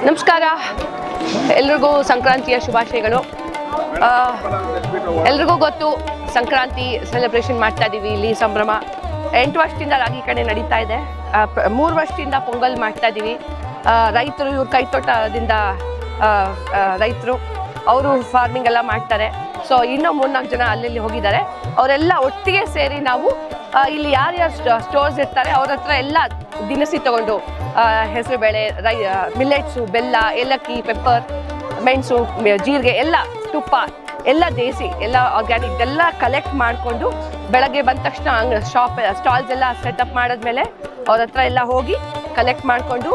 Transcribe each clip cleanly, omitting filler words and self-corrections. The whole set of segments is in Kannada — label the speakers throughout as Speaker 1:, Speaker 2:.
Speaker 1: ನಮಸ್ಕಾರ, ಎಲ್ರಿಗೂ ಸಂಕ್ರಾಂತಿಯ ಶುಭಾಶಯಗಳು. ಎಲ್ರಿಗೂ ಗೊತ್ತು, ಸಂಕ್ರಾಂತಿ ಸೆಲೆಬ್ರೇಷನ್ ಮಾಡ್ತಾ ಇದ್ದೀವಿ. ಇಲ್ಲಿ ಸಂಭ್ರಮ 8 ವರ್ಷದಿಂದ ರಾಗಿ ಕಡೆ ನಡೀತಾ ಇದೆ. 3 ವರ್ಷದಿಂದ ಪೊಂಗಲ್ ಮಾಡ್ತಾ ಇದ್ದೀವಿ. ರೈತರು, ಇವ್ರ ಕೈತೋಟದಿಂದ ರೈತರು, ಅವರು ಫಾರ್ಮಿಂಗ್ ಎಲ್ಲ ಮಾಡ್ತಾರೆ. ಸೊ ಇನ್ನೂ 3-4 ಜನ ಅಲ್ಲಲ್ಲಿ ಹೋಗಿದ್ದಾರೆ. ಅವರೆಲ್ಲ ಒಟ್ಟಿಗೆ ಸೇರಿ ನಾವು ಇಲ್ಲಿ ಯಾರ್ಯಾರು ಸ್ಟೋರ್ಸ್ ಇರ್ತಾರೆ ಅವ್ರ ಹತ್ರ ಎಲ್ಲ ದಿನಸಿ ತಗೊಂಡು, ಹೆಸರುಬೇಳೆ, ಮಿಲ್ಲೆಟ್ಸು, ಬೆಲ್ಲ, ಏಲಕ್ಕಿ, ಪೆಪ್ಪರ್, ಮೆಣಸು, ಜೀರಿಗೆ, ಎಲ್ಲ ತುಪ್ಪ, ಎಲ್ಲ ದೇಸಿ, ಎಲ್ಲ ಆರ್ಗ್ಯಾನಿಕ್ ಎಲ್ಲ ಕಲೆಕ್ಟ್ ಮಾಡಿಕೊಂಡು ಬೆಳಗ್ಗೆ ಬಂದ ತಕ್ಷಣ ಸ್ಟಾಲ್ಸ್ ಎಲ್ಲ ಸೆಟಪ್ ಮಾಡಿದ್ಮೇಲೆ ಅವ್ರ ಹತ್ರ ಎಲ್ಲ ಹೋಗಿ ಕಲೆಕ್ಟ್ ಮಾಡಿಕೊಂಡು,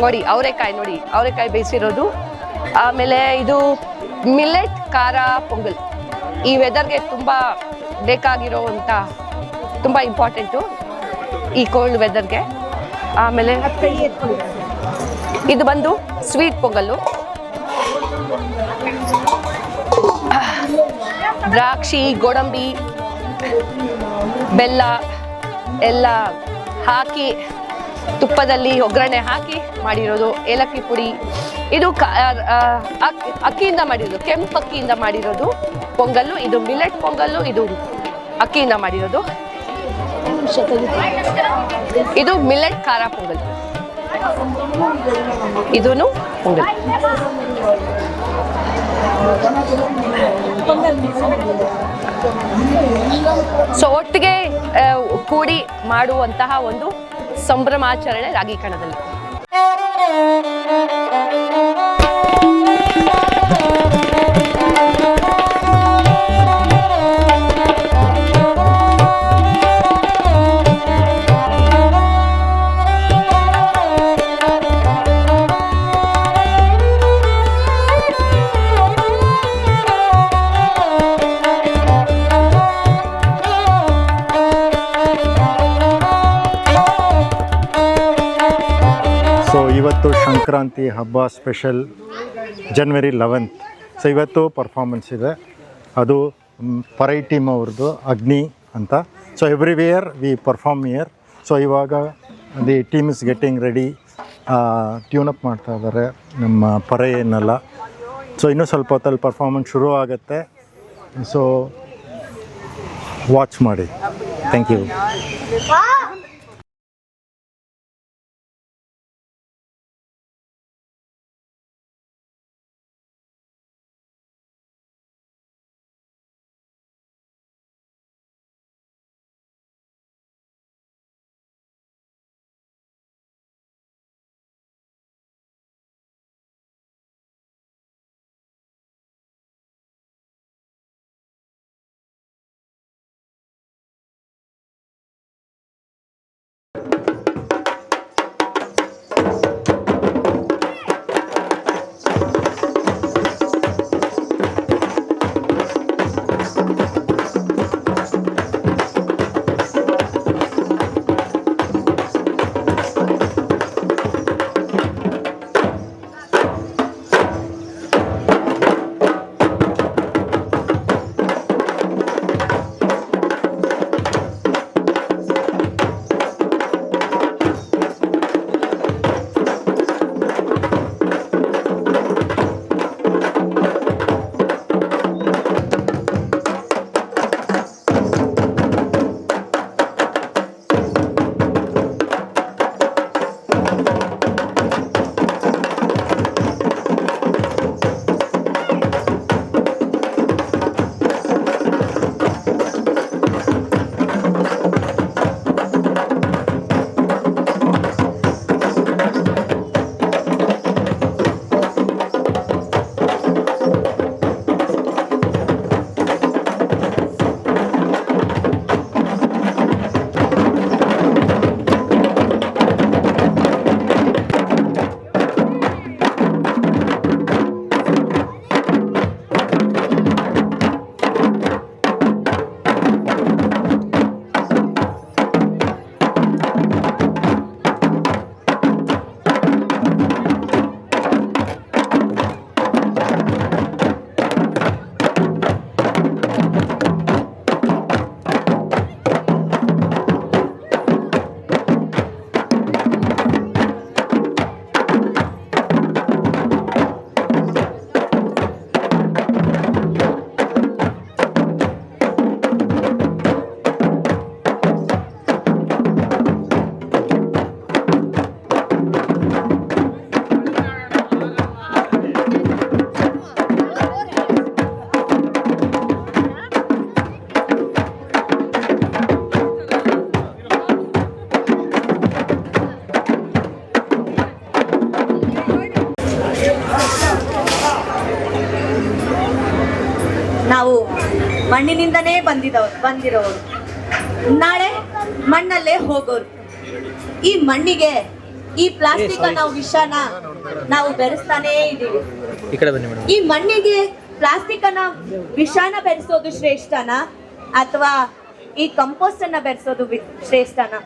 Speaker 1: ನೋಡಿ ಅವರೆಕಾಯಿ ಬೇಯಿಸಿರೋದು, ಆಮೇಲೆ ಇದು ಮಿಲ್ಲೆಟ್ ಖಾರ ಪೊಂಗಲ್. ಈ ವೆದರ್ಗೆ ತುಂಬ ಬೇಕಾಗಿರೋವಂಥ, ತುಂಬ ಇಂಪಾರ್ಟೆಂಟು ಈ ಕೋಲ್ಡ್ ವೆದರ್ಗೆ. ಆಮೇಲೆ ಇದು ಬಂದು ಸ್ವೀಟ್ ಪೊಂಗಲ್ಲು, ದ್ರಾಕ್ಷಿ, ಗೋಡಂಬಿ, ಬೆಲ್ಲ ಎಲ್ಲ ಹಾಕಿ ತುಪ್ಪದಲ್ಲಿ ಒಗ್ಗರಣೆ ಹಾಕಿ ಮಾಡಿರೋದು. ಏಲಕ್ಕಿ ಪುಡಿ, ಇದು ಅಕ್ಕಿಯಿಂದ ಮಾಡಿರೋದು, ಕೆಂಪು ಅಕ್ಕಿಯಿಂದ ಮಾಡಿರೋದು ಪೊಂಗಲ್ಲು. ಇದು ಮಿಲೆಟ್ ಪೊಂಗಲ್ಲು, ಇದು ಅಕ್ಕಿಯಿಂದ ಮಾಡಿರೋದು. ಇದು ಮಿಲೆಟ್ ಖಾರ ಪೊಂಗಲ್, ಇದೂ ಪೊಂಗಲ್. ಸೊ ಒಟ್ಟಿಗೆ ಕೂಡಿ ಮಾಡುವಂತಹ ಒಂದು ಸಂಭ್ರಮಾಚರಣೆ ರಾಗಿ ಕಣದಲ್ಲಿ.
Speaker 2: ಸೊ ಇವತ್ತು ಸಂಕ್ರಾಂತಿ ಹಬ್ಬ ಸ್ಪೆಷಲ್, ಜನವರಿ 11th. ಸೊ ಇವತ್ತು ಪರ್ಫಾರ್ಮೆನ್ಸ್ ಇದೆ, ಅದು ಪರೈ ಟೀಮ್ ಅವ್ರದ್ದು, ಅಗ್ನಿ ಅಂತ. So everywhere we perform year. So ಇವಾಗ the team is getting ready, tune up ಮಾಡ್ತಾ ಇದ್ದಾರೆ ನಮ್ಮ ಪರೈಯನ್ನೆಲ್ಲ. ಸೊ ಇನ್ನೂ ಸ್ವಲ್ಪ ಹೊತ್ತಲ್ಲಿ ಪರ್ಫಾರ್ಮೆನ್ಸ್ ಶುರು ಆಗುತ್ತೆ. ಸೊ ವಾಚ್ ಮಾಡಿ. Thank you.
Speaker 3: ಮಣ್ಣಿನಿಂದನೇ ಬಂದಿರೋರು, ನಾಳೆ ಮಣ್ಣಲ್ಲೇ ಹೋಗೋರು. ಈ ಮಣ್ಣಿಗೆ ಈ ಪ್ಲಾಸ್ಟಿಕ್ ನಾವು ವಿಷನ ನಾವು ಬೆರೆಸ್ತಾನೇ ಇದ್ದೀವಿ. ಈ ಮಣ್ಣಿಗೆ ಪ್ಲಾಸ್ಟಿಕ್ ಅನ್ನ ವಿಷಾನ ಬೆರೆಸೋದು ಶ್ರೇಷ್ಠನಾ ಅಥವಾ ಈ ಕಂಪೋಸ್ಟ್ ಅನ್ನ ಬೆರೆಸೋದು ಶ್ರೇಷ್ಠನಾ?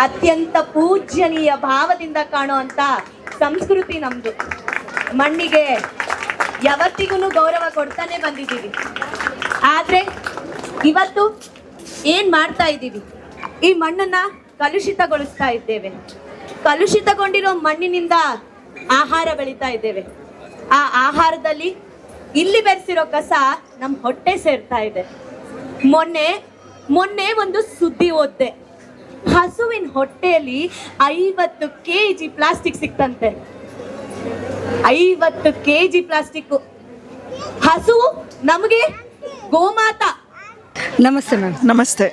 Speaker 3: ಅತ್ಯಂತ ಪೂಜ್ಯನೀಯ ಭಾವದಿಂದ ಕಾಣುವಂತ ಸಂಸ್ಕೃತಿ ನಮ್ದು. ಮಣ್ಣಿಗೆ ಯಾವತ್ತಿಗೂ ಗೌರವ ಕೊಡ್ತಾನೆ ಬಂದಿದ್ದೀವಿ. ಆದ್ರೆ ಇವತ್ತು ಏನ್ ಮಾಡ್ತಾ ಇದ್ದೀವಿ? ಈ ಮಣ್ಣನ್ನ ಕಲುಷಿತಗೊಳಿಸ್ತಾ ಇದ್ದೇವೆ. ಕಲುಷಿತಗೊಂಡಿರೋ ಮಣ್ಣಿನಿಂದ ಆಹಾರ ಬೆಳೀತಾ ಇದ್ದೇವೆ. ಆ ಆಹಾರದಲ್ಲಿ ಇಲ್ಲಿ ಬೆರೆಸಿರೋ ಕಸ ನಮ್ಮ ಹೊಟ್ಟೆ ಸೇರ್ತಾ ಇದೆ. ಮೊನ್ನೆ ಒಂದು ಸುದ್ದಿ ಓದ್ದೆ. ಹಸುವಿನ ಹೊಟ್ಟೆಯಲ್ಲಿ 50 kg ಪ್ಲಾಸ್ಟಿಕ್ ಸಿಕ್ತಂತೆ. 50 kg plastic. ಹಸು ನಮಗೆ ಗೋಮಾತಾ.
Speaker 4: ನಮಸ್ತೆ ಮ್ಯಾಮ್.
Speaker 5: ನಮಸ್ತೆ.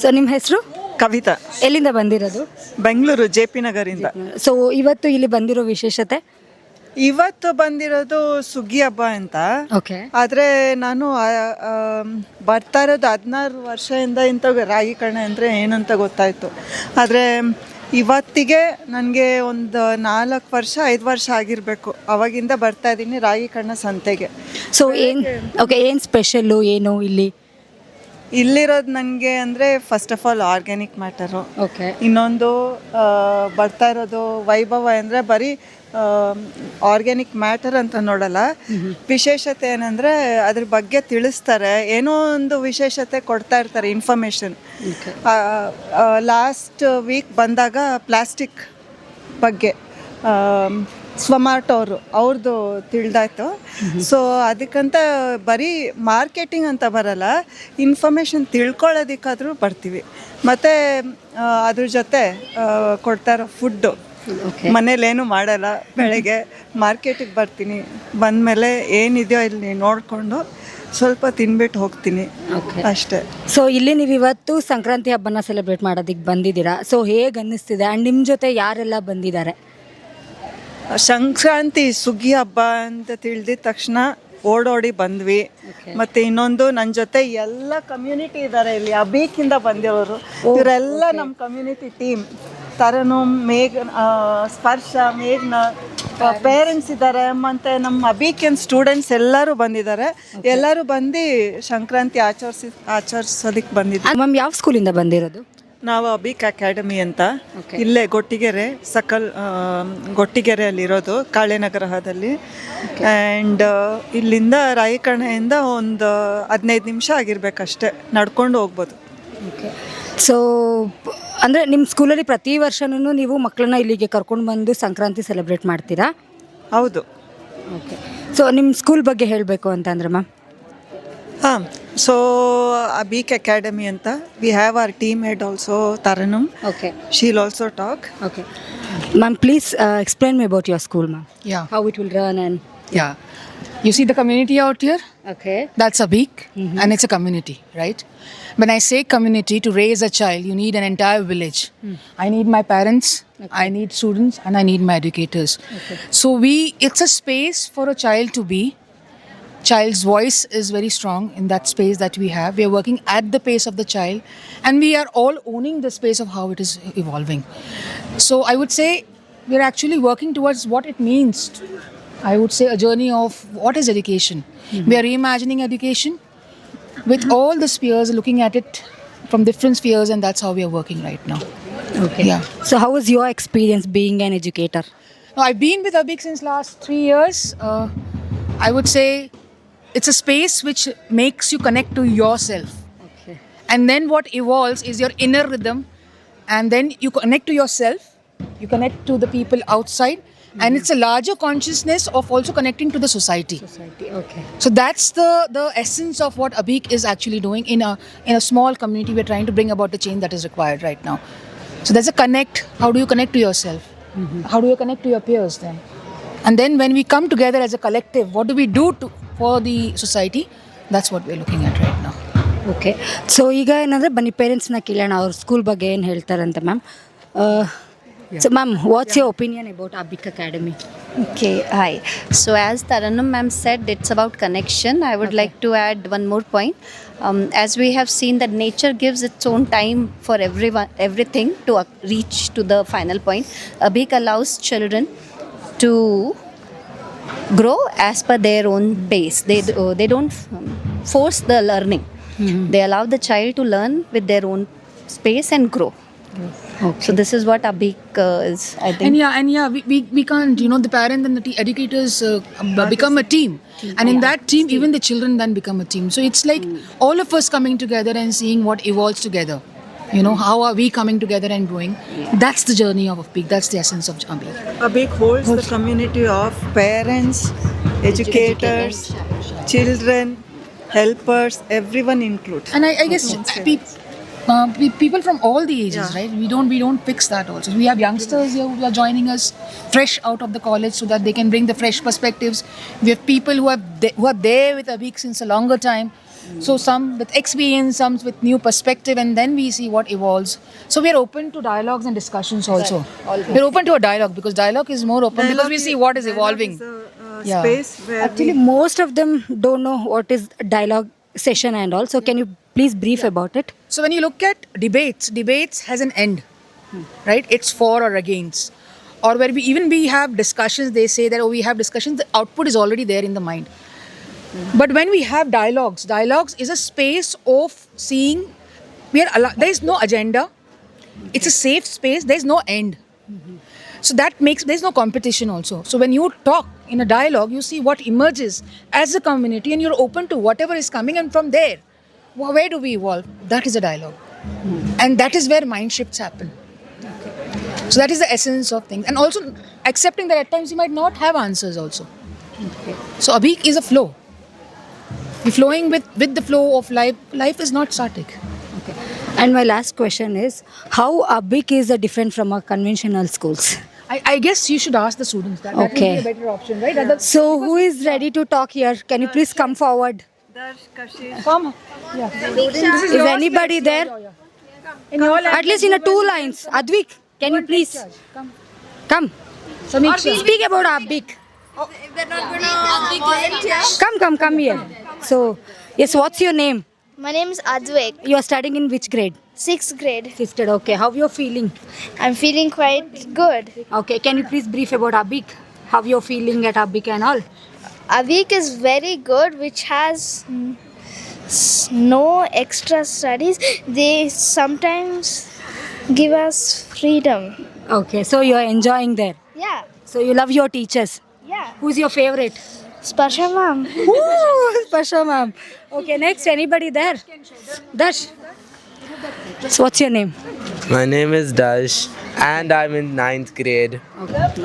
Speaker 4: ಸೊ ನಿಮ್ಮ ಹೆಸರು?
Speaker 5: ಕವಿತಾ.
Speaker 4: ಎಲ್ಲಿಂದ ಬಂದಿರೋದು?
Speaker 5: ಬೆಂಗಳೂರು JP ನಗರಿಂದ.
Speaker 4: ಸೊ ಇವತ್ತು ಇಲ್ಲಿ ಬಂದಿರೋ ವಿಶೇಷತೆ?
Speaker 5: ಇವತ್ತು ಬಂದಿರೋದು ಸುಗ್ಗಿ ಹಬ್ಬ ಅಂತ.
Speaker 4: ಓಕೆ.
Speaker 5: ಆದರೆ ನಾನು ಬರ್ತಾ ಇರೋದು 16 ವರ್ಷದಿಂದ ಇಂಥ ರಾಗಿ ಕಣೆ ಅಂದರೆ ಏನಂತ ಗೊತ್ತಾಯಿತು. ಆದರೆ ಇವತ್ತಿಗೆ ನನಗೆ ಒಂದು 4 ವರ್ಷ 5 ವರ್ಷ ಆಗಿರಬೇಕು. ಅವಾಗಿಂದ ಬರ್ತಾ ಇದ್ದೀನಿ ರಾಗಿ ಕಣ್ಣ ಸಂತೆಗೆ.
Speaker 4: ಸೊ ಏನು ಸ್ಪೆಷಲ್ಲು ಏನು ಇಲ್ಲಿ?
Speaker 5: ಇಲ್ಲಿರೋದು ನನಗೆ ಅಂದರೆ first of all organic matter.
Speaker 4: Okay.
Speaker 5: ಇನ್ನೊಂದು ಬರ್ತಾ ಇರೋದು ವೈಭವ ಅಂದರೆ ಬರೀ ಆರ್ಗ್ಯಾನಿಕ್ ಮ್ಯಾಟರ್ ಅಂತ ನೋಡಲ್ಲ. ವಿಶೇಷತೆ ಏನಂದರೆ ಅದ್ರ ಬಗ್ಗೆ ತಿಳಿಸ್ತಾರೆ, ಏನೋ ಒಂದು ವಿಶೇಷತೆ ಕೊಡ್ತಾ ಇರ್ತಾರೆ, ಇನ್ಫಾರ್ಮೇಷನ್. ಲಾಸ್ಟ್ ವೀಕ್ ಬಂದಾಗ ಪ್ಲಾಸ್ಟಿಕ್ ಬಗ್ಗೆ ಸ್ವಮಾರ್ಟ್ ಅವ್ರದ್ದು ತಿಳಿದಾಯ್ತು. ಸೊ ಅದಕ್ಕಂತ ಬರೀ ಮಾರ್ಕೆಟಿಂಗ್ ಅಂತ ಬರಲ್ಲ, ಇನ್ಫಾರ್ಮೇಷನ್ ತಿಳ್ಕೊಳ್ಳೋದಕ್ಕಾದರೂ ಬರ್ತೀವಿ. ಮತ್ತು ಅದ್ರ ಜೊತೆ ಕೊಡ್ತಾರೋ ಫುಡ್ಡು ಮನೇಲೇನು ಮಾಡಲ್ಲ. ಬೆಳಗ್ಗೆ ಮಾರ್ಕೆಟಿಗೆ ಬರ್ತೀನಿ, ಬಂದಮೇಲೆ ಏನಿದೆಯೋ ಇಲ್ಲಿ ನೋಡಿಕೊಂಡು ಸ್ವಲ್ಪ ತಿನ್ಬಿಟ್ಟು ಹೋಗ್ತೀನಿ ಅಷ್ಟೇ.
Speaker 4: ಸೊ ಇಲ್ಲಿ ನೀವು ಇವತ್ತು ಸಂಕ್ರಾಂತಿ ಹಬ್ಬನ ಸೆಲೆಬ್ರೇಟ್ ಮಾಡೋದಕ್ಕೆ ಬಂದಿದ್ದೀರಾ. ಸೊ ಹೇಗೆ ಅನ್ನಿಸ್ತಿದೆ ಆ್ಯಂಡ್ ನಿಮ್ಮ ಜೊತೆ ಯಾರೆಲ್ಲ ಬಂದಿದ್ದಾರೆ?
Speaker 5: ಸಂಕ್ರಾಂತಿ ಸುಗ್ಗಿ ಹಬ್ಬ ಅಂತ ತಿಳಿದಿದ ತಕ್ಷಣ ಓಡೋಡಿ ಬಂದ್ವಿ. ಮತ್ತು ಇನ್ನೊಂದು ನನ್ನ ಜೊತೆ ಎಲ್ಲ ಕಮ್ಯುನಿಟಿ ಇದ್ದಾರೆ ಇಲ್ಲಿ, ಅಬೀಕಿಂದ ಬಂದಿರೋರು. ಇವರೆಲ್ಲ ನಮ್ಮ ಕಮ್ಯುನಿಟಿ ಟೀಮ್. ತರನುಮ್, ಸ್ಪರ್ಶ, ಮೇಘ್ನ, ಪೇರೆಂಟ್ಸ್ ಇದ್ದಾರೆ, ಮತ್ತು ನಮ್ಮ ಅಬೀಕಿನ ಸ್ಟೂಡೆಂಟ್ಸ್ ಎಲ್ಲರೂ ಬಂದಿದ್ದಾರೆ. ಎಲ್ಲರೂ ಬಂದು ಸಂಕ್ರಾಂತಿ ಆಚರಿಸೋದಕ್ಕೆ ಬಂದಿದ್ದೀವಿ.
Speaker 4: ಮ್ಯಾಮ್ ಯಾವ ಸ್ಕೂಲಿಂದ ಬಂದಿರೋದು?
Speaker 5: ನಾವು ಅಬೀಕ್ ಅಕಾಡೆಮಿ ಅಂತ ಇಲ್ಲೇ ಗೊಟ್ಟಿಗೆರೆ ಗೊಟ್ಟಿಗೆರೆಯಲ್ಲಿರೋದು, ಕಾಳೆನಗರದಲ್ಲಿ. ಆ್ಯಂಡ್ ಇಲ್ಲಿಂದ ರಾಯಕಣೆಯಿಂದ ಒಂದು 15 ನಿಮಿಷ ಆಗಿರ್ಬೇಕಷ್ಟೇ, ನಡ್ಕೊಂಡು ಹೋಗ್ಬೋದು.
Speaker 4: ಓಕೆ. ಸೊ ಅಂದರೆ ನಿಮ್ಮ ಸ್ಕೂಲಲ್ಲಿ ಪ್ರತಿ ವರ್ಷನೂ ನೀವು ಮಕ್ಕಳನ್ನ ಇಲ್ಲಿಗೆ ಕರ್ಕೊಂಡು ಬಂದು ಸಂಕ್ರಾಂತಿ ಸೆಲೆಬ್ರೇಟ್ ಮಾಡ್ತೀರಾ?
Speaker 5: ಹೌದು.
Speaker 4: ಓಕೆ. ಸೊ ನಿಮ್ಮ ಸ್ಕೂಲ್ ಬಗ್ಗೆ ಹೇಳಬೇಕು ಅಂತಂದ್ರೆ ಮ್ಯಾಮ್?
Speaker 5: ಹಾಂ. ಸೊ ಅಬೀಕ್ ಅಕಾಡೆಮಿ ಅಂತ, we have our team head also, Tarannum.
Speaker 4: Okay.
Speaker 5: She'll also talk.
Speaker 4: Okay. Ma'am, please explain me about your school, ma'am.
Speaker 6: Yeah.
Speaker 4: How it will run and...
Speaker 6: Yeah. You see the community out here?
Speaker 4: Okay.
Speaker 6: That's a beak and it's a community, right? When I say community, to raise a child, you need an entire village. I need my parents, I need students, and I need my educators. So it's a space for a child to be. Child's voice is very strong in that space that we have. We are working at the pace of the child and we are all owning the space of how it is evolving. So I would say we are actually working towards what it means. I would say a journey of what is education. We are reimagining education with all the spheres, looking at it from different spheres, and that's how we are working right now.
Speaker 4: Okay.
Speaker 6: Yeah.
Speaker 4: So how was your experience being an educator?
Speaker 6: Now, I've been with Abik since last 3 years. I would say it's a space which makes you connect to yourself.
Speaker 4: Okay.
Speaker 6: And then what evolves is your inner rhythm. And then you connect to yourself, you connect to the people outside. And it's a larger consciousness of also connecting to the society.
Speaker 4: Okay.
Speaker 6: So that's the essence of what Abik is actually doing in a small community. We're trying to bring about the change that is required right now. So there's a connect. How do you connect to yourself? How do you connect to your peers then? And then when we come together as a collective, what do we do for the society? That's what we're looking at right now.
Speaker 4: Okay. So ಈಗ ಏನಂದರೆ ಬನ್ನಿ ಪೇರೆಂಟ್ಸ್ನ ಕೇಳೋಣ, ಅವ್ರ ಸ್ಕೂಲ್ ಬಗ್ಗೆ ಏನು ಹೇಳ್ತಾರಂತೆ ma'am. So, ma'am, what's your opinion about Abik Academy?
Speaker 7: Okay, hi. So as Taranum ma'am said, it's about connection. I would like to add one more point. As we have seen that nature gives its own time for everything to reach to the final point. Abik allows children to grow as per their own pace. They don't force the learning. They allow the child to learn with their own space and grow. So this is what Abik is, I think.
Speaker 6: And we can't, the parent and the educators become a team. And in that team, even the children then become a team. So it's like all of us coming together and seeing what evolves together. How are we coming together and growing? That's the journey of Abik. That's the essence of Abik.
Speaker 5: Abik holds the community of parents, educators, children, helpers, everyone included.
Speaker 6: And I guess people from all the ages, right? We don't fix that also. We have youngsters here who are joining us fresh out of the college so that they can bring the fresh perspectives. We have people who are there with Abik since a longer time. So some with experience, some with new perspective, and then we see what evolves. So we are open to dialogues and discussions also. We're open to a dialogue because dialogue is more open because we see what is evolving. Yeah.
Speaker 5: Space where
Speaker 4: Actually, most of them don't know what is dialogue session and all. So, can you please brief about it?
Speaker 6: So when you look at debates has an end, right? It's for or against. Or where we have discussions, they say that we have discussions, the output is already there in the mind. But when we have dialogues is a space of seeing, there is no agenda, it's a safe space, there is no end. So there's no competition also. So when you talk in a dialogue, you see what emerges as a community and you're open to whatever is coming, and from there, where do we evolve? That is a dialogue. And that is where mind shifts happen. So that is the essence of things. And also accepting that at times you might not have answers also. So Abik is a flow. We're flowing with the flow of life. Life is not static.
Speaker 4: And my last question is, how Abik is different from our conventional schools?
Speaker 6: I guess you should ask the students that. That would
Speaker 4: Okay.
Speaker 6: be a better option, right?
Speaker 4: So, who is ready to talk here? Can you please come forward?
Speaker 6: Come.
Speaker 4: Is anybody there? At least in a 2 lines. Advik, can you please come?
Speaker 6: Samiksha.
Speaker 4: Speak about Abik. Come here. So, yes, what's your name?
Speaker 8: My name is Advik,
Speaker 4: You are studying in which grade?
Speaker 8: 6th grade.
Speaker 4: Sister, okay. How you're feeling?
Speaker 8: I'm feeling quite good.
Speaker 4: Okay, can you please brief about Abik? How you're feeling at Abik and all?
Speaker 8: Avik is very good, which has no extra studies. They sometimes give us freedom.
Speaker 4: Okay, so you're enjoying there.
Speaker 8: Yeah,
Speaker 4: So you love your teachers.
Speaker 8: yeah.
Speaker 4: Who's your favorite?
Speaker 8: Sparsha ma'am.
Speaker 4: Ooh, Pasha ma'am. Okay, next, anybody there? Dash. So what's your name?
Speaker 9: My name is Dash and I'm in 9th grade.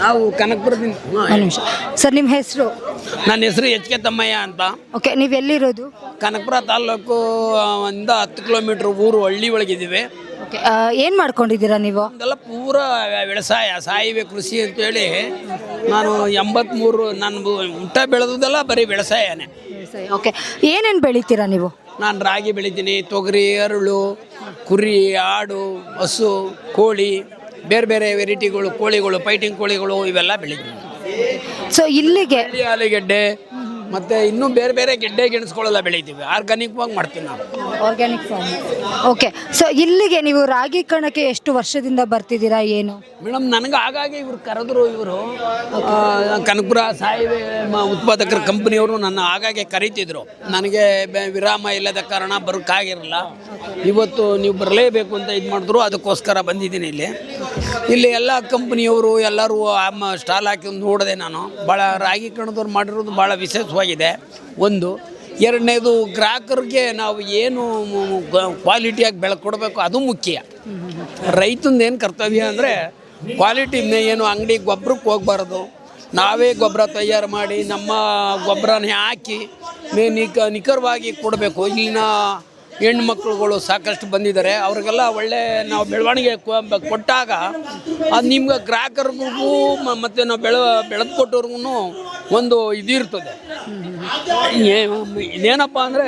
Speaker 10: ನಾವು ಕನಕಪುರದಿಂದ
Speaker 4: ಒಂದು ನಿಮಿಷ ಸರ್ ನಿಮ್ಮ ಹೆಸರು?
Speaker 10: ನನ್ನ ಹೆಸರು ಎಚ್ ಕೆ ತಮ್ಮಯ್ಯ ಅಂತ.
Speaker 4: ಓಕೆ, ನೀವು ಎಲ್ಲಿರೋದು?
Speaker 10: ಕನಕಪುರ ತಾಲೂಕು ಇಂದ 10 ಕಿಲೋಮೀಟ್ರ್ ಊರು ಹಳ್ಳಿ ಒಳಗಿದ್ದೀವಿ.
Speaker 4: ಓಕೆ, ಏನು ಮಾಡ್ಕೊಂಡಿದ್ದೀರಾ ನೀವು?
Speaker 10: ಇದೆಲ್ಲ ಪೂರ ವ್ಯವಸಾಯ ಸಾವಯವ ಕೃಷಿ ಅಂತೇಳಿ ನಾನು 83 ನಾನು ಊಟ ಬೆಳೆದದೆಲ್ಲ ಬರೀ ವ್ಯವಸಾಯನೇ.
Speaker 4: ಓಕೆ, ಏನೇನು ಬೆಳಿತೀರಾ ನೀವು?
Speaker 10: ನಾನು ರಾಗಿ ಬೆಳಿತೀನಿ, ತೊಗರಿ, ಅರಳು, ಕುರಿ, ಆಡು, ಹಸು, ಕೋಳಿ, ಬೇರೆ ಬೇರೆ ವೆರೈಟಿಗಳು, ಕೋಳಿಗಳು, ಫೈಟಿಂಗ್ ಕೋಳಿಗಳು ಇವೆಲ್ಲ ಬೆಳಿತೀನಿ.
Speaker 4: ಸೊ ಇಲ್ಲಿಗೆ
Speaker 10: ಆಲೂಗೆಡ್ಡೆ ಮತ್ತು ಇನ್ನೂ ಬೇರೆ ಬೇರೆ ಗೆಡ್ಡೆ ಗೆಣಸುಗಳೆಲ್ಲ ಬೆಳಿತೀವಿ. ಆರ್ಗಾನಿಕ್ವಾಗಿ ಮಾಡ್ತೀವಿ ನಾವು.
Speaker 4: Organic form. ಓಕೆ, ಸೊ ಇಲ್ಲಿಗೆ ನೀವು ರಾಗಿ ಕಣಕ್ಕೆ ಎಷ್ಟು ವರ್ಷದಿಂದ ಬರ್ತಿದ್ದೀರಾ ಏನು?
Speaker 10: ಮೇಡಮ್, ನನಗೆ ಆಗಾಗ್ಗೆ ಇವ್ರು ಕರೆದ್ರು. ಇವರು ಕನಕಪುರ ಸಾವಯವ ಉತ್ಪಾದಕರ ಕಂಪನಿಯವರು ನನ್ನ ಆಗಾಗ್ಗೆ ಕರೀತಿದ್ರು. ನನಗೆ ವಿರಾಮ ಇಲ್ಲದ ಕಾರಣ ಬರೋಕ್ಕಾಗಿರಲಿಲ್ಲ. ಇವತ್ತು ನೀವು ಬರಲೇಬೇಕು ಅಂತ ಇದು ಮಾಡಿದ್ರು, ಅದಕ್ಕೋಸ್ಕರ ಬಂದಿದ್ದೀನಿ ಇಲ್ಲಿ ಎಲ್ಲ ಕಂಪನಿಯವರು ಎಲ್ಲರೂ ಸ್ಟಾಲ್ ಹಾಕಿ ನೋಡಿದೆ ನಾನು. ಭಾಳ ರಾಗಿ ಕಣದವ್ರು ಮಾಡಿರೋದು ಭಾಳ ವಿಶೇಷವಾಗಿದೆ. ಒಂದು ಎರಡನೇದು, ಗ್ರಾಹಕರಿಗೆ ನಾವು ಏನು ಕ್ವಾಲಿಟಿಯಾಗಿ ಬೆಳೆ ಕೊಡಬೇಕು ಅದು ಮುಖ್ಯ. ರೈತಂದು ಏನು ಕರ್ತವ್ಯ ಅಂದರೆ ಕ್ವಾಲಿಟಿ ಏನು ಅಂಗಡಿ ಗೊಬ್ಬರಕ್ಕೆ ಹೋಗ್ಬಾರ್ದು. ನಾವೇ ಗೊಬ್ಬರ ತಯಾರು ಮಾಡಿ ನಮ್ಮ ಗೊಬ್ಬರನೇ ಹಾಕಿ ನಿಖರವಾಗಿ ಕೊಡಬೇಕು. ಇಲ್ಲಿನ ಹೆಣ್ಮಕ್ಳುಗಳು ಸಾಕಷ್ಟು ಬಂದಿದ್ದಾರೆ. ಅವ್ರಿಗೆಲ್ಲ ಒಳ್ಳೆ ನಾವು ಬೆಳವಣಿಗೆ ಕೊಟ್ಟಾಗ ಅದು ನಿಮ್ಗೆ ಗ್ರಾಹಕರಿಗೂ ಮತ್ತು ನಾವು ಬೆಳೆದು ಕೊಟ್ಟವ್ರಿಗೂ ಒಂದು ಇದಿರ್ತದೆ. ಇದೇನಪ್ಪ ಅಂದರೆ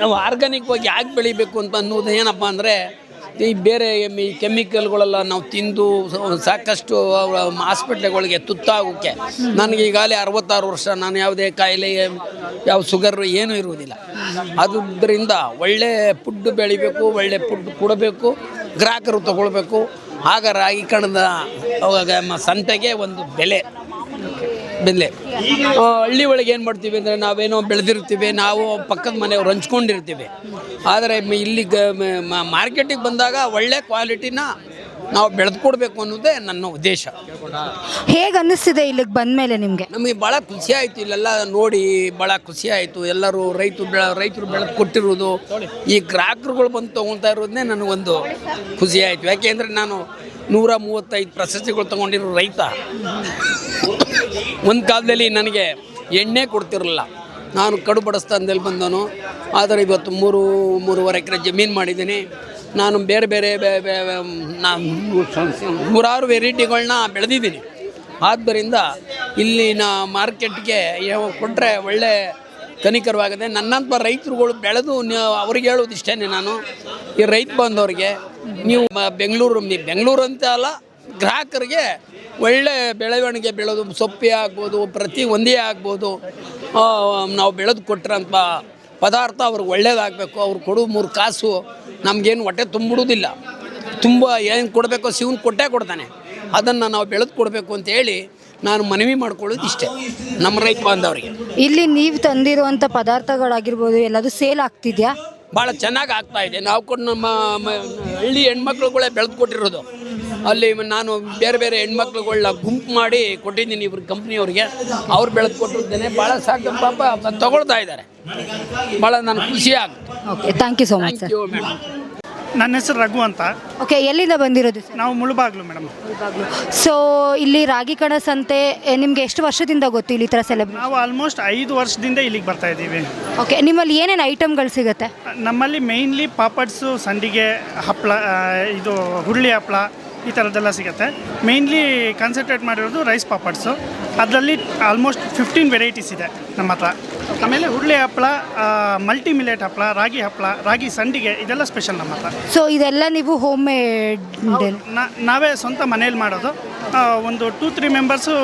Speaker 10: ನಾವು ಆರ್ಗ್ಯಾನಿಕ್ವಾಗಿ ಯಾಕೆ ಬೆಳಿಬೇಕು ಅಂತ ಅನ್ನೋದು ಏನಪ್ಪ ಅಂದರೆ ಈ ಬೇರೆ ಕೆಮಿಕಲ್ಗಳೆಲ್ಲ ನಾವು ತಿಂದು ಸಾಕಷ್ಟು ಹಾಸ್ಪಿಟ್ಲ್ಗಳಿಗೆ ತುತ್ತಾಗೋಕ್ಕೆ ನನಗೆ ಈಗಾಗಲೇ 66 ವರ್ಷ. ನಾನು ಯಾವುದೇ ಕಾಯಿಲೆ, ಯಾವ ಶುಗರು ಏನೂ ಇರುವುದಿಲ್ಲ. ಆದ್ದರಿಂದ ಒಳ್ಳೆ ಫುಡ್ ಬೆಳಿಬೇಕು, ಒಳ್ಳೆ ಫುಡ್ ಕೊಡಬೇಕು, ಗ್ರಾಹಕರು ತಗೊಳ್ಬೇಕು. ಆಗ ರಾಗಿ ಕಣದ ಸಂತೆಗೆ ಒಂದು ಬೆಲೆ. ಹಳ್ಳಿ ಒಳಗೆ ಏನು ಮಾಡ್ತೀವಿ ಅಂದರೆ ನಾವೇನೋ ಬೆಳೆದಿರ್ತೀವಿ, ನಾವು ಪಕ್ಕದ ಮನೆಯವ್ರು ಹಂಚ್ಕೊಂಡಿರ್ತೀವಿ. ಆದರೆ ಇಲ್ಲಿ ಮಾರ್ಕೆಟಿಗೆ ಬಂದಾಗ ಒಳ್ಳೆ ಕ್ವಾಲಿಟಿನ ನಾವು ಬೆಳೆದು ಕೊಡಬೇಕು ಅನ್ನೋದೇ ನನ್ನ ಉದ್ದೇಶ.
Speaker 4: ಹೇಗೆ ಅನ್ನಿಸ್ತಿದೆ ಇಲ್ಲಿಗೆ ಬಂದಮೇಲೆ ನಿಮಗೆ?
Speaker 10: ನಮಗೆ ಭಾಳ ಖುಷಿ ಆಯಿತು, ಇಲ್ಲೆಲ್ಲ ನೋಡಿ ಭಾಳ ಖುಷಿ ಆಯಿತು. ಎಲ್ಲರೂ ರೈತರು ಬೆಳೆದು ಕೊಟ್ಟಿರೋದು, ಈ ಗ್ರಾಹಕರುಗಳು ಬಂದು ತೊಗೊಳ್ತಾ ಇರೋದನ್ನೇ ನನಗೊಂದು ಖುಷಿ ಆಯಿತು. ಯಾಕೆಂದರೆ ನಾನು 135 ಪ್ರಶಸ್ತಿಗಳು ತೊಗೊಂಡಿರೋ ರೈತ. ಒಂದು ಕಾಲದಲ್ಲಿ ನನಗೆ ಎಣ್ಣೆ ಕೊಡ್ತಿರಲಿಲ್ಲ, ನಾನು ಕಡು ಬಡಸ್ತಾನದಲ್ಲಿ ಬಂದವನು. ಆದರೆ ಇವತ್ತು 3.5 ಎಕರೆ ಜಮೀನು ಮಾಡಿದ್ದೀನಿ. ನಾನು ಬೇರೆ ಬೇರೆ ನೂರಾರು ವೆರೈಟಿಗಳನ್ನ ಬೆಳೆದಿದ್ದೀನಿ. ಆದ್ದರಿಂದ ಇಲ್ಲಿನ ಮಾರ್ಕೆಟ್ಗೆ ಕೊಟ್ಟರೆ ಒಳ್ಳೆ ಕನಿಕರವಾಗಿದೆ. ನನ್ನಂಥ ರೈತರುಗಳು ಬೆಳೆದು ಅವ್ರಿಗೆ ಹೇಳೋದು ಇಷ್ಟೇ, ನಾನು ಈ ರೈತ ಬಂದವ್ರಿಗೆ, ನೀವು ಬೆಂಗಳೂರು ಅಂತ ಅಲ್ಲ, ಗ್ರಾಹಕರಿಗೆ ಒಳ್ಳೆ ಬೆಳವಣಿಗೆ ಬೆಳೆದು ಸೊಪ್ಪೆ ಆಗ್ಬೋದು, ಪ್ರತಿ ಒಂದೇ ಆಗ್ಬೋದು, ನಾವು ಬೆಳೆದು ಕೊಟ್ಟಿರೋಂಥ ಪದಾರ್ಥ ಅವ್ರಿಗೆ ಒಳ್ಳೇದಾಗಬೇಕು. ಅವ್ರು ಕೊಡೋ 3 ಕಾಸು ನಮಗೇನು ಹೊಟ್ಟೆ ತುಂಬಿಡೋದಿಲ್ಲ. ತುಂಬ ಏನು ಕೊಡಬೇಕೋ ಶಿವನ್ ಕೊಡ್ತಾನೆ, ಅದನ್ನು ನಾವು ಬೆಳೆದು ಕೊಡಬೇಕು ಅಂತೇಳಿ ನಾನು ಮನವಿ ಮಾಡ್ಕೊಳ್ಳೋದು ಇಷ್ಟೇ ನಮ್ಮ ರೈತ ಬಾಂಧವರಿಗೆ.
Speaker 4: ಇಲ್ಲಿ ನೀವು ತಂದಿರುವಂಥ ಪದಾರ್ಥಗಳಾಗಿರ್ಬೋದು ಎಲ್ಲದು ಸೇಲ್ ಆಗ್ತಿದೆಯಾ?
Speaker 10: ಭಾಳ ಚೆನ್ನಾಗಿ ಆಗ್ತಾಯಿದೆ. ನಾವು ಕೊಟ್ಟು ನಮ್ಮ ಹಳ್ಳಿ ಹೆಣ್ಮಕ್ಳುಗಳೇ ಬೆಳೆದು ಕೊಟ್ಟಿರೋದು. ಅಲ್ಲಿ ನಾನು ಬೇರೆ ಬೇರೆ ಹೆಣ್ಮಕ್ಳುಗಳನ್ನ ಗುಂಪು ಮಾಡಿ ಕೊಟ್ಟಿದ್ದೀನಿ ಇವ್ರ ಕಂಪ್ನಿಯವ್ರಿಗೆ. ಅವ್ರು ಬೆಳೆದು ಕೊಟ್ಟಿದ್ದೇನೆ. ಭಾಳ ಸಾಕು ಪಾಪ ತಗೊಳ್ತಾ ಇದ್ದಾರೆ. ಭಾಳ ನನಗೆ ಖುಷಿ ಆಗುತ್ತೆ.
Speaker 4: Okay, thank you so much sir.
Speaker 10: Madam,
Speaker 11: ನನ್ನ ಹೆಸರು ರಘು ಅಂತ.
Speaker 4: ಓಕೆ, ಎಲ್ಲಿಂದ ಬಂದಿರೋದು ಸರ್?
Speaker 11: ನಾವು ಮುಳುಬಾಗ್ಲು ಮೇಡಮ್.
Speaker 4: ಸೊ ಇಲ್ಲಿ ರಾಗಿ ಕಣ ಸಂತೆ ನಿಮಗೆ ಎಷ್ಟು ವರ್ಷದಿಂದ ಗೊತ್ತು ಇಲ್ಲಿ ಥರ ಸೆಲೆಬ್ರೇಟ್?
Speaker 11: ನಾವು ಆಲ್ಮೋಸ್ಟ್ 5 ವರ್ಷದಿಂದ ಇಲ್ಲಿಗೆ ಬರ್ತಾ ಇದ್ದೀವಿ.
Speaker 4: ಓಕೆ, ನಿಮ್ಮಲ್ಲಿ ಏನೇನು ಐಟಮ್ಗಳು ಸಿಗುತ್ತೆ?
Speaker 11: ನಮ್ಮಲ್ಲಿ ಮೇಯ್ನ್ಲಿ ಪಾಪಡ್ಸು, ಸಂಡಿಗೆ, ಹಪ್ಪಳ, ಇದು ಹುರುಳಿ ಹಪ್ಪಳ, ಈ ಥರದ್ದೆಲ್ಲ ಸಿಗುತ್ತೆ. ಮೇಯ್ನ್ಲಿ ಕಾನ್ಸಂಟ್ರೇಟ್ ಮಾಡಿರೋದು ರೈಸ್ ಪಾಪಡ್ಸು. ಅದರಲ್ಲಿ ಆಲ್ಮೋಸ್ಟ್ 15 ವೆರೈಟೀಸ್ ಇದೆ ನಮ್ಮ ಹತ್ರ. ಆಮೇಲೆ ಹುರುಳಿ ಹಪ್ಪಳ, ಮಲ್ಟಿ ಮಿಲೆಟ್ ಹಪ್ಪಳ, ರಾಗಿ ಹಪ್ಪಳ, ರಾಗಿ ಸಂಡಿಗೆ, ಇದೆಲ್ಲ ಸ್ಪೆಷಲ್ ನಮ್ಮ ಹತ್ರ.
Speaker 4: ಸೊ ಇದೆಲ್ಲ ನೀವು ಹೋಮ್ ಮೇಡ್?
Speaker 11: ನಾವೇ ಸ್ವಂತ ಮನೇಲಿ ಮಾಡೋದು. ಒಂದು 2-3 ಮೆಂಬರ್ಸು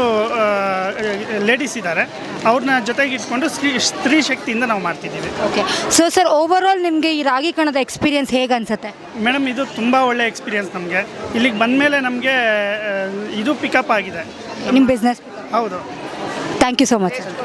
Speaker 11: ಲೇಡೀಸ್ ಇದ್ದಾರೆ, ಅವ್ರನ್ನ ಜೊತೆಗೆ ಇಟ್ಕೊಂಡು ಸ್ತ್ರೀ ಶಕ್ತಿಯಿಂದ ನಾವು ಮಾಡ್ತಿದ್ದೀವಿ.
Speaker 4: Okay, so sir over all ನಿಮಗೆ ಈ ರಾಗಿ ಕಣದ ಎಕ್ಸ್ಪೀರಿಯನ್ಸ್ ಹೇಗೆ ಅನಿಸುತ್ತೆ?
Speaker 11: ಮೇಡಮ್, ಇದು ತುಂಬ ಒಳ್ಳೆ ಎಕ್ಸ್ಪೀರಿಯನ್ಸ್ ನಮಗೆ. ಇಲ್ಲಿಗೆ ಬಂದಮೇಲೆ ನಮಗೆ ಇದು ಪಿಕಪ್ ಆಗಿದೆ
Speaker 4: ನಿಮ್ಮ ಬಿಸ್ನೆಸ್.
Speaker 11: ಹೌದು.
Speaker 4: Thank you so much sir.